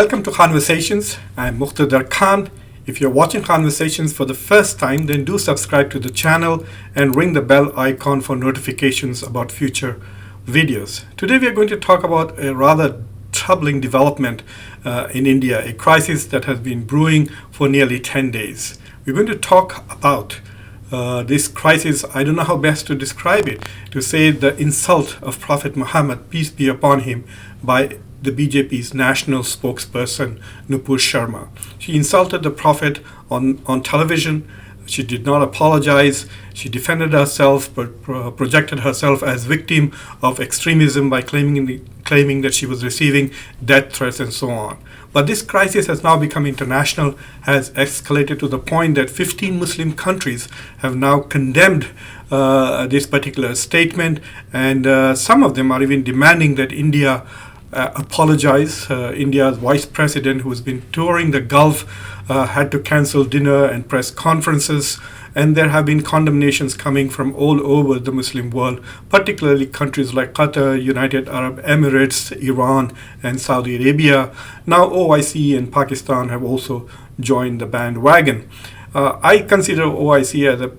Welcome to Khanversations. I'm Muqtedar Khan. If you're watching Khanversations for the first time, then do subscribe to the channel and ring the bell icon for notifications about future videos. Today we are going to talk about a rather troubling development in India, a crisis that has been brewing for nearly 10 days. We're going to talk about this crisis. I don't know how best to describe it, to say the insult of Prophet Muhammad, peace be upon him, by the BJP's national spokesperson, Nupur Sharma. She insulted the Prophet on television. She did not apologize. She defended herself, but projected herself as victim of extremism by claiming that she was receiving death threats and so on. But this crisis has now become international, has escalated to the point that 15 Muslim countries have now condemned this particular statement, and some of them are even demanding that India apologize. India's vice president, who's been touring the Gulf, had to cancel dinner and press conferences, and there have been condemnations coming from all over the Muslim world, particularly countries like Qatar, United Arab Emirates, Iran, and Saudi Arabia. Now OIC and Pakistan have also joined the bandwagon. I consider OIC as an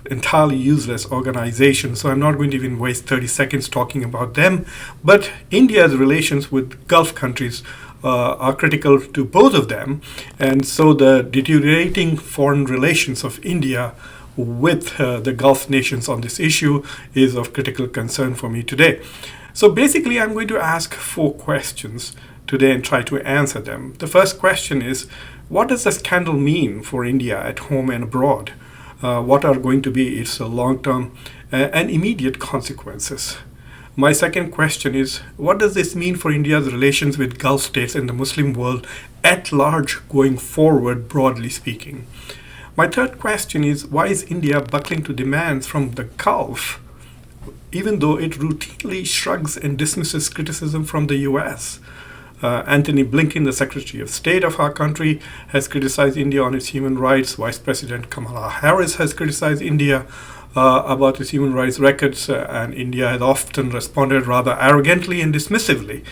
entirely useless organization, so I'm not going to even waste 30 seconds talking about them. But India's relations with Gulf countries are critical to both of them, and so the deteriorating foreign relations of India with the Gulf nations on this issue is of critical concern for me today. So basically, I'm going to ask 4 questions today and try to answer them. The first question is, what does the scandal mean for India at home and abroad? What are going to be its long-term and immediate consequences? My second question is, what does this mean for India's relations with Gulf states and the Muslim world at large going forward, broadly speaking? My third question is, why is India buckling to demands from the Gulf, even though it routinely shrugs and dismisses criticism from the US? Antony Blinken, the Secretary of State of our country, has criticized India on its human rights. Vice President Kamala Harris has criticized India about its human rights records, and India has often responded rather arrogantly and dismissively.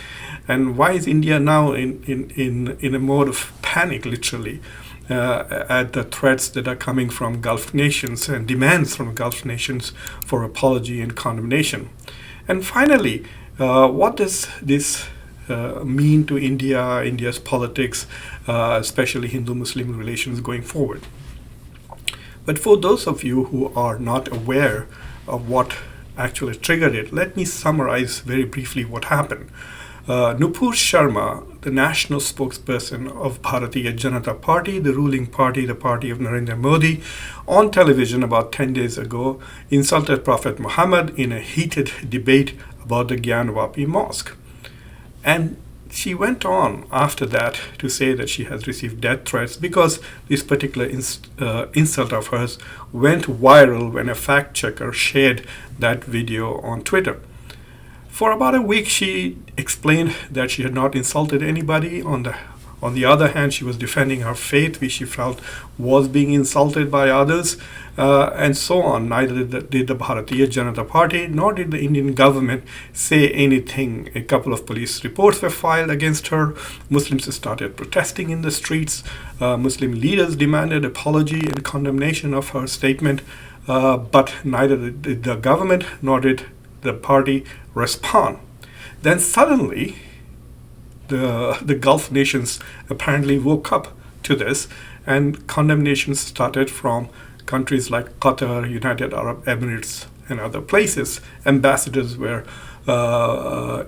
And why is India now in a mode of panic, literally, at the threats that are coming from Gulf nations and demands from Gulf nations for apology and condemnation? And finally, what does this mean to India, India's politics, especially Hindu-Muslim relations going forward? But for those of you who are not aware of what actually triggered it, let me summarize very briefly what happened. Nupur Sharma, the national spokesperson of Bharatiya Janata Party, the ruling party, the party of Narendra Modi, on television about 10 days ago, insulted Prophet Muhammad in a heated debate about the Gyanvapi mosque. And she went on after that to say that she has received death threats because this particular insult of hers went viral when a fact checker shared that video on Twitter. For about a week, she explained that she had not insulted anybody. On the other hand, she was defending her faith, which she felt was being insulted by others, and so on. Neither did the Bharatiya Janata Party, nor did the Indian government say anything. A couple of police reports were filed against her. Muslims started protesting in the streets. Muslim leaders demanded apology and condemnation of her statement, but neither did the government nor did the party respond. Then suddenly, the Gulf nations apparently woke up to this, and condemnations started from countries like Qatar, United Arab Emirates, and other places. Ambassadors were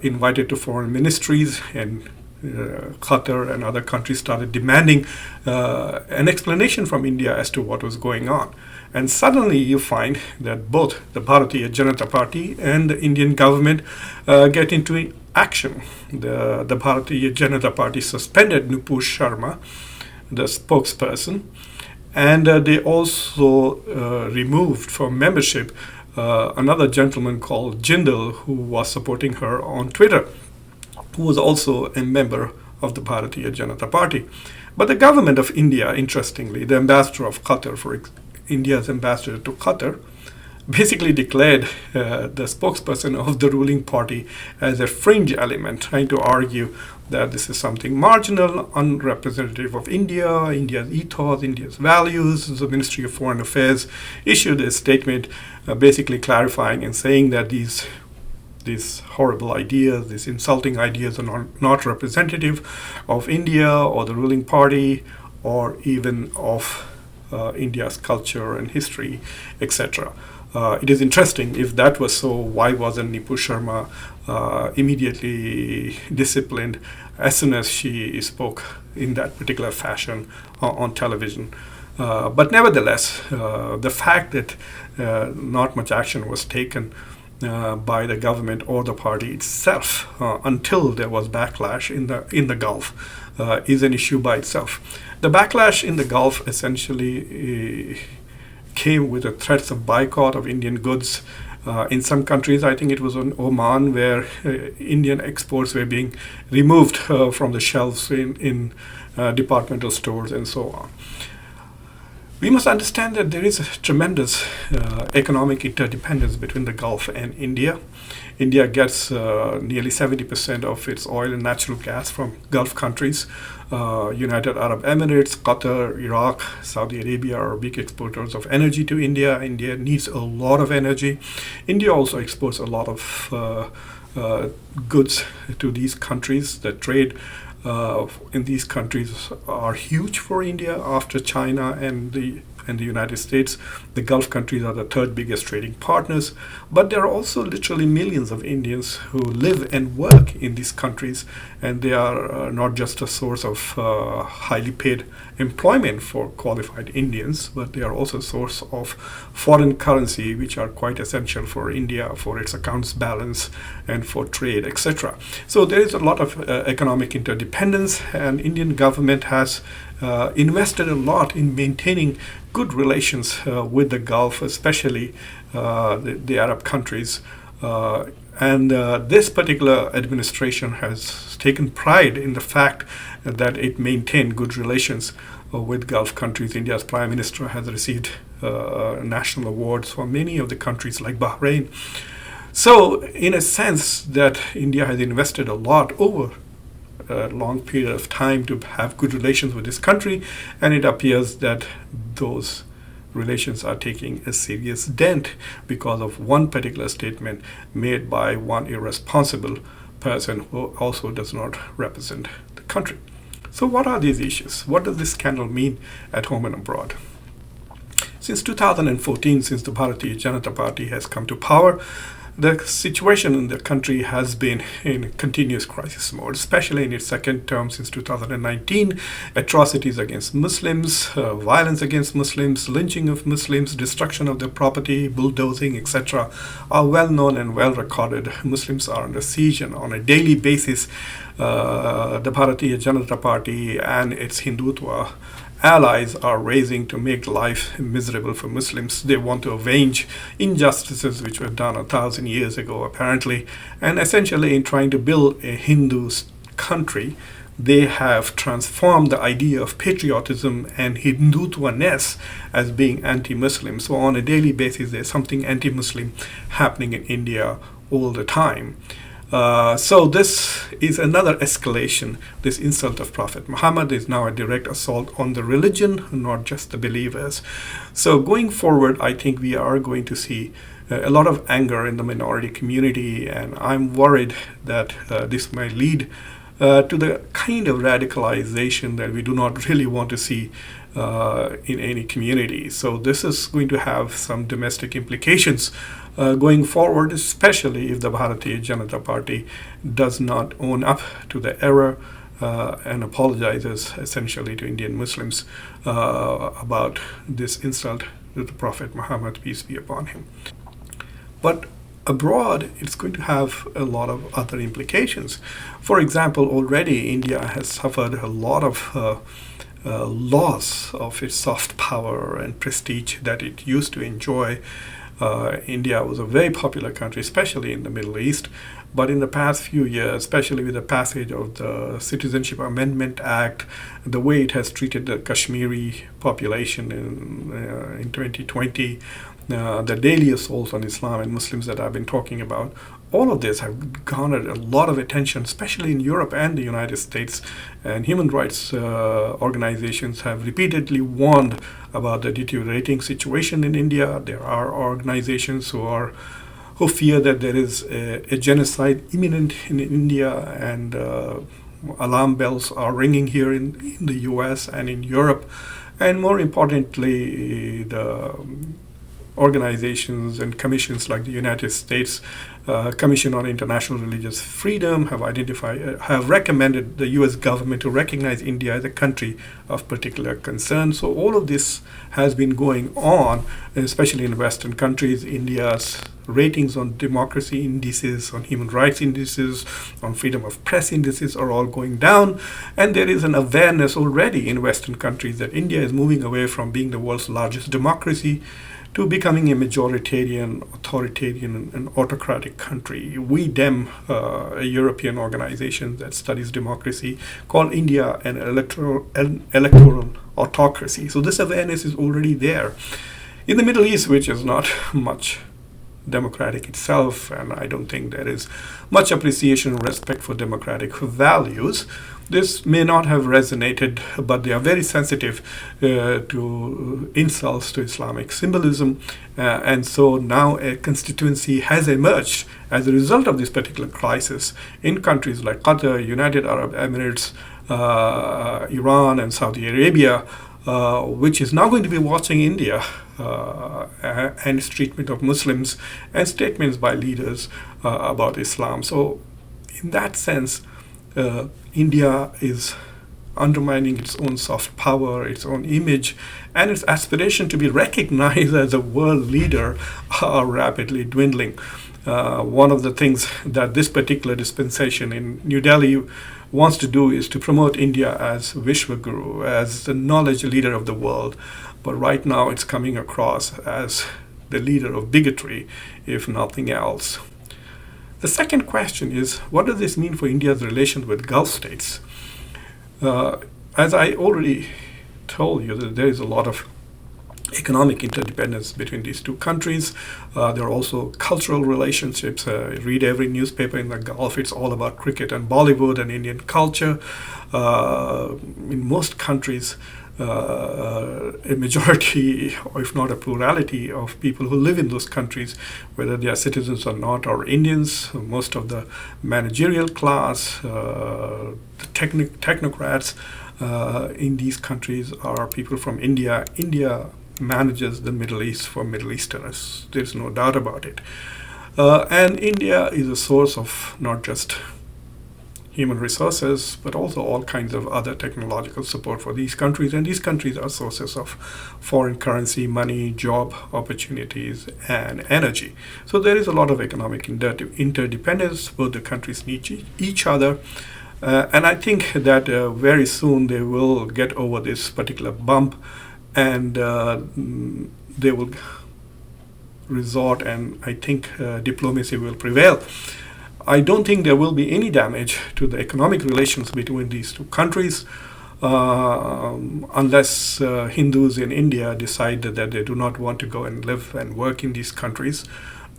invited to foreign ministries, and Qatar and other countries started demanding an explanation from India as to what was going on. And suddenly you find that both the Bharatiya Janata Party and the Indian government get into action. The Bharatiya Janata Party suspended Nupur Sharma, the spokesperson, and they also removed from membership another gentleman called Jindal, who was supporting her on Twitter, who was also a member of the Bharatiya Janata Party. But the government of India, interestingly, the ambassador of Qatar, India's ambassador to Qatar, basically declared the spokesperson of the ruling party as a fringe element, trying to argue that this is something marginal, unrepresentative of India, India's ethos, India's values. The Ministry of Foreign Affairs issued a statement basically clarifying and saying that these horrible ideas, these insulting ideas are not representative of India or the ruling party or even of India's culture and history, etc. It is interesting, if that was so, why wasn't Nupur Sharma immediately disciplined as soon as she spoke in that particular fashion on television? But nevertheless, the fact that not much action was taken by the government or the party itself until there was backlash in the Gulf is an issue by itself. The backlash in the Gulf essentially came with the threats of boycott of Indian goods. In some countries, I think it was in Oman, where Indian exports were being removed from the shelves in departmental stores and so on. We must understand that there is a tremendous economic interdependence between the Gulf and India. India gets nearly 70% of its oil and natural gas from Gulf countries. United Arab Emirates, Qatar, Iraq, Saudi Arabia are big exporters of energy to India. India needs a lot of energy. India also exports a lot of goods to these countries. The trade in these countries are huge for India after China and the United States. The Gulf countries are the third biggest trading partners, but there are also literally millions of Indians who live and work in these countries, and they are not just a source of highly paid employment for qualified Indians, but they are also a source of foreign currency, which are quite essential for India, for its accounts balance and for trade, etc. So there is a lot of economic interdependence, and Indian government has invested a lot in maintaining good relations with the Gulf, especially the Arab countries. And this particular administration has taken pride in the fact that it maintained good relations with Gulf countries. India's Prime Minister has received national awards for many of the countries like Bahrain. So in a sense that India has invested a lot over a long period of time to have good relations with this country, and it appears that those relations are taking a serious dent because of one particular statement made by one irresponsible person who also does not represent the country. So what are these issues? What does this scandal mean at home and abroad? Since 2014, since the Bharatiya Janata Party has come to power, the situation in the country has been in continuous crisis mode, especially in its second term since 2019. Atrocities against Muslims, violence against Muslims, lynching of Muslims, destruction of their property, bulldozing, etc. are well known and well recorded. Muslims are under siege, and on a daily basis, the Bharatiya Janata Party and its Hindutva allies are raising to make life miserable for Muslims. They want to avenge injustices which were done 1,000 years ago, apparently. And essentially, in trying to build a Hindu country, they have transformed the idea of patriotism and Hindutva-ness as being anti-Muslim. So on a daily basis, there's something anti-Muslim happening in India all the time. So this is another escalation. This insult of Prophet Muhammad is now a direct assault on the religion, not just the believers. So going forward, I think we are going to see a lot of anger in the minority community, and I'm worried that this may lead to the kind of radicalization that we do not really want to see in any community. So this is going to have some domestic implications going forward, especially if the Bharatiya Janata Party does not own up to the error and apologizes essentially to Indian Muslims about this insult to the Prophet Muhammad, peace be upon him. But abroad, it's going to have a lot of other implications. For example, already India has suffered a lot of loss of its soft power and prestige that it used to enjoy. India was a very popular country, especially in the Middle East. But in the past few years, especially with the passage of the Citizenship Amendment Act, the way it has treated the Kashmiri population in 2020, the daily assaults on Islam and Muslims that I've been talking about, all of this have garnered a lot of attention, especially in Europe and the United States. And human rights organizations have repeatedly warned about the deteriorating situation in India. There are organizations who fear that there is a genocide imminent in India, and alarm bells are ringing here in the US and in Europe. And more importantly, the organizations and commissions like the United States Commission on International Religious Freedom have recommended the U.S. government to recognize India as a country of particular concern. So all of this has been going on, especially in Western countries. India's ratings on democracy indices, on human rights indices, on freedom of press indices are all going down. And there is an awareness already in Western countries that India is moving away from being the world's largest democracy to becoming a majoritarian, authoritarian, and autocratic country. We, Dem, a European organization that studies democracy, call India an electoral autocracy. So this awareness is already there. In the Middle East, which is not much democratic itself, and I don't think there is much appreciation and respect for democratic values, this may not have resonated, but they are very sensitive to insults to Islamic symbolism. And so now a constituency has emerged as a result of this particular crisis in countries like Qatar, United Arab Emirates, Iran, and Saudi Arabia, which is now going to be watching India and its treatment of Muslims and statements by leaders about Islam. So in that sense, India is undermining its own soft power, its own image, and its aspiration to be recognized as a world leader are rapidly dwindling. One of the things that this particular dispensation in New Delhi wants to do is to promote India as Vishwaguru, as the knowledge leader of the world. But right now it's coming across as the leader of bigotry, if nothing else. The second question is, what does this mean for India's relations with Gulf states? As I already told you, that there is a lot of economic interdependence between these two countries. There are also cultural relationships. Read every newspaper in the Gulf, it's all about cricket and Bollywood and Indian culture. In most countries, a majority, or if not a plurality, of people who live in those countries, whether they are citizens or not, are Indians. Most of the managerial class, the technocrats in these countries are people from India. India manages the Middle East for Middle Easterners. There's no doubt about it. And India is a source of not just human resources, but also all kinds of other technological support for these countries. And these countries are sources of foreign currency, money, job opportunities, and energy. So there is a lot of economic interdependence. Both the countries need each other. And I think that very soon they will get over this particular bump, and they will resort, and I think diplomacy will prevail. I don't think there will be any damage to the economic relations between these two countries unless Hindus in India decide that they do not want to go and live and work in these countries.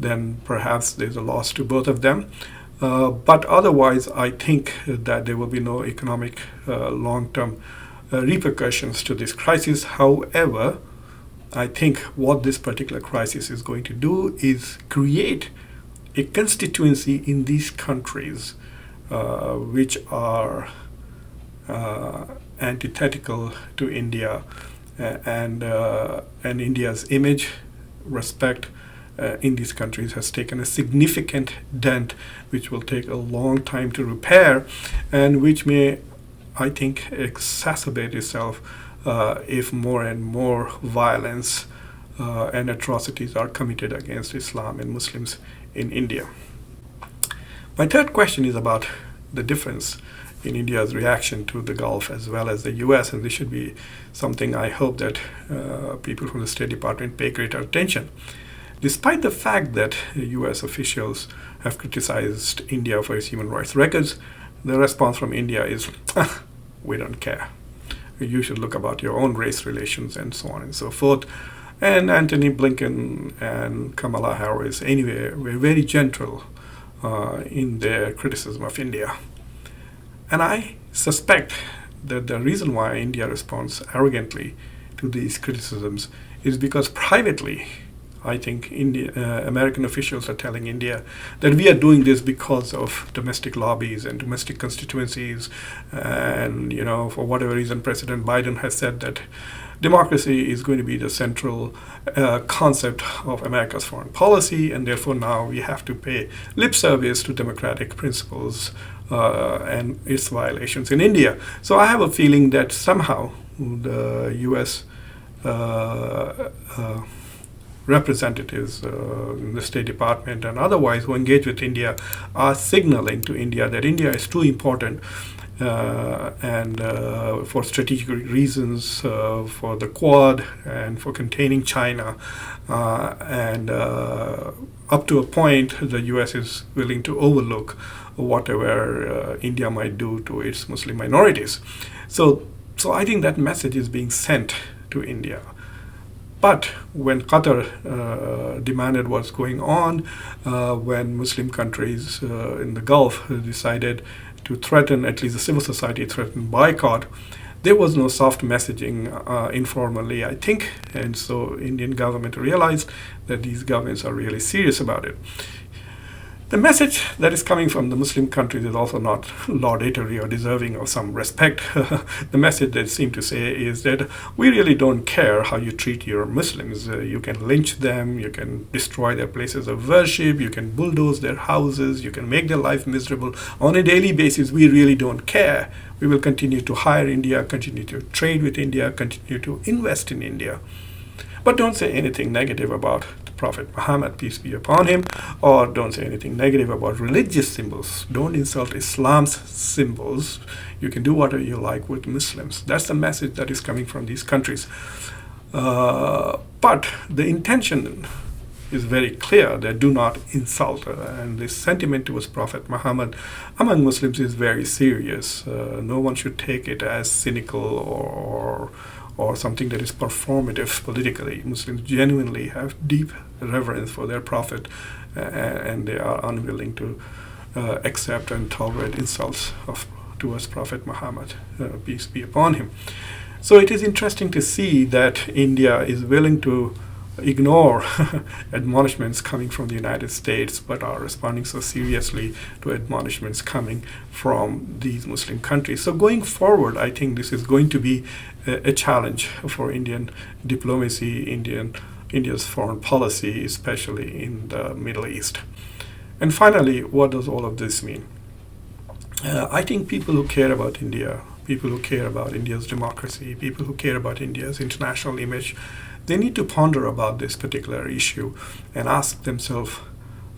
Then perhaps there's a loss to both of them. But otherwise, I think that there will be no economic long-term repercussions to this crisis. However, I think what this particular crisis is going to do is create a constituency in these countries which are antithetical to India and India's image, respect in these countries has taken a significant dent, which will take a long time to repair, and which may, I think, exacerbate itself if more and more violence and atrocities are committed against Islam and Muslims in India. My third question is about the difference in India's reaction to the Gulf as well as the US, and this should be something I hope that people from the State Department pay greater attention. Despite the fact that US officials have criticized India for its human rights records, the response from India is, we don't care. You should look about your own race relations and so on and so forth. And Antony Blinken and Kamala Harris, anyway, were very gentle in their criticism of India. And I suspect that the reason why India responds arrogantly to these criticisms is because privately, I think American officials are telling India that we are doing this because of domestic lobbies and domestic constituencies. And, for whatever reason, President Biden has said that democracy is going to be the central concept of America's foreign policy, and therefore now we have to pay lip service to democratic principles and its violations in India. So I have a feeling that somehow the U.S. Representatives in the State Department and otherwise who engage with India are signaling to India that India is too important and for strategic reasons, for the Quad and for containing China. And up to a point, the US is willing to overlook whatever India might do to its Muslim minorities. So I think that message is being sent to India. But when Qatar demanded what's going on, when Muslim countries in the Gulf decided to threaten, at least the civil society threatened boycott, there was no soft messaging informally, I think. And so Indian government realized that these governments are really serious about it. The message that is coming from the Muslim countries is also not laudatory or deserving of some respect. The message they seem to say is that we really don't care how you treat your Muslims. You can lynch them, you can destroy their places of worship, you can bulldoze their houses, you can make their life miserable on a daily basis. We really don't care. We will continue to hire India, continue to trade with India, continue to invest in India. But don't say anything negative about the Prophet Muhammad, peace be upon him, or don't say anything negative about religious symbols. Don't insult Islam's symbols. You can do whatever you like with Muslims. That's the message that is coming from these countries. But the intention is very clear that do not insult. And this sentiment towards Prophet Muhammad among Muslims is very serious. No one should take it as cynical or something that is performative politically. Muslims genuinely have deep reverence for their prophet, and they are unwilling to accept and tolerate insults towards Prophet Muhammad, peace be upon him. So it is interesting to see that India is willing to ignore admonishments coming from the United States, but are responding so seriously to admonishments coming from these Muslim countries. So going forward, I think this is going to be a challenge for Indian diplomacy, India's foreign policy, especially in the Middle East. And finally, what does all of this mean? I think people who care about India, people who care about India's democracy, people who care about India's international image, they need to ponder about this particular issue and ask themselves,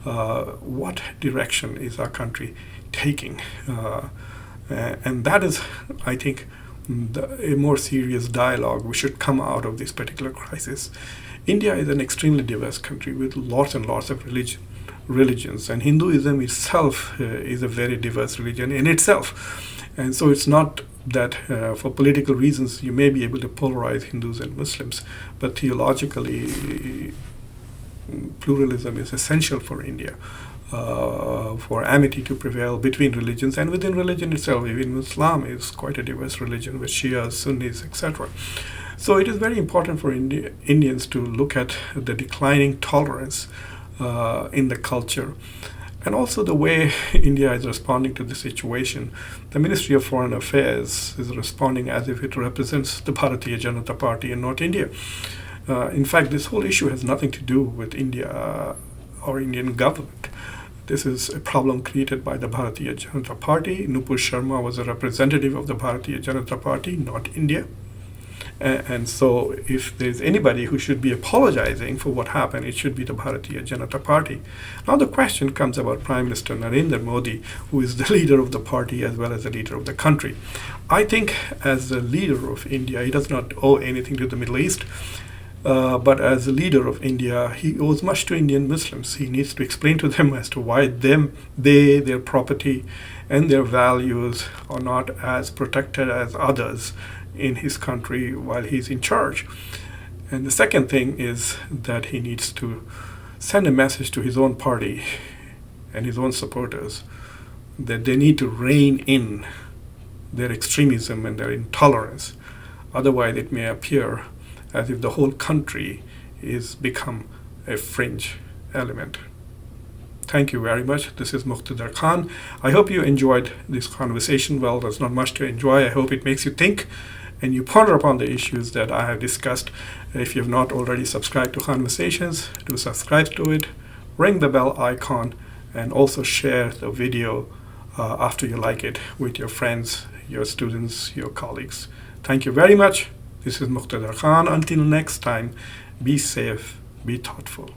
what direction is our country taking? And that is, I think, a more serious dialogue. We should come out of this particular crisis. India is an extremely diverse country with lots and lots of religions, and Hinduism itself is a very diverse religion in itself. And so it's not that for political reasons you may be able to polarize Hindus and Muslims, but theologically pluralism is essential for India, for amity to prevail between religions and within religion itself. Even Islam is quite a diverse religion with Shias, Sunnis, etc. So it is very important for Indians to look at the declining tolerance in the culture, and also the way India is responding to the situation. The Ministry of Foreign Affairs is responding as if it represents the Bharatiya Janata Party and not India. In fact, this whole issue has nothing to do with India or Indian government. This is a problem created by the Bharatiya Janata Party. Nupur Sharma was a representative of the Bharatiya Janata Party, not India. And so if there's anybody who should be apologizing for what happened, it should be the Bharatiya Janata Party. Now the question comes about Prime Minister Narendra Modi, who is the leader of the party as well as the leader of the country. I think as the leader of India, he does not owe anything to the Middle East. But as the leader of India, he owes much to Indian Muslims. He needs to explain to them as to why their property and their values are not as protected as others in his country while he's in charge. And the second thing is that he needs to send a message to his own party and his own supporters that they need to rein in their extremism and their intolerance. Otherwise, it may appear as if the whole country is become a fringe element. Thank you very much. This is Muqtedar Khan. I hope you enjoyed this conversation. Well, there's not much to enjoy. I hope it makes you think and you ponder upon the issues that I have discussed. If you have not already subscribed to Khanversations, do subscribe to it, ring the bell icon, and also share the video after you like it with your friends, your students, your colleagues. Thank you very much. This is Muqtedar Khan. Until next time, be safe, be thoughtful.